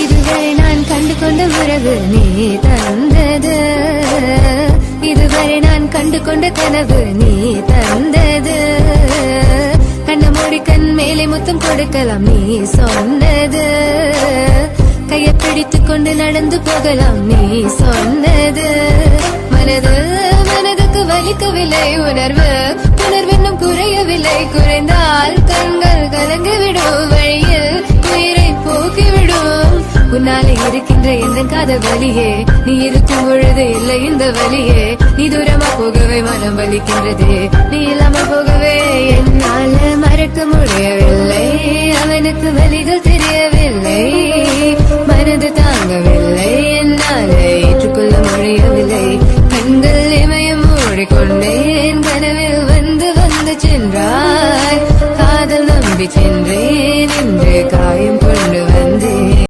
இதுவரை நான் கண்டு கொண்ட உறவு நீ தந்தது, இதுவரை நான் கண்டு கொண்ட கனவு நீ தந்தது. கண்ண மூடி கண் மேலே முத்தம் கொடுக்கலாம் நீ சொன்னது, கையை பிடித்துக் கொண்டு நடந்து போகலாம் நீ சொன்னது. மனதுக்கு வலிக்கவில்லை உணர்வு, உணர்வென்னும் குறையவில்லை, குறைந்தால் கண்கள் கலங்கிவிடும், வழியில் உயிரை போக்கிவிடும். உன்னாலே இருக்கின்ற எந்த காதல் வலியே, நீ இருக்கும் பொழுது இல்லை இந்த வலியே. நீ தூரமா போகவே மனம் வலிக்கின்றதே, நீ இல்லாம போகவே என்னால மறக்க முடியவில்லை. அவனுக்கு வலிகள் தெரியவில்லை.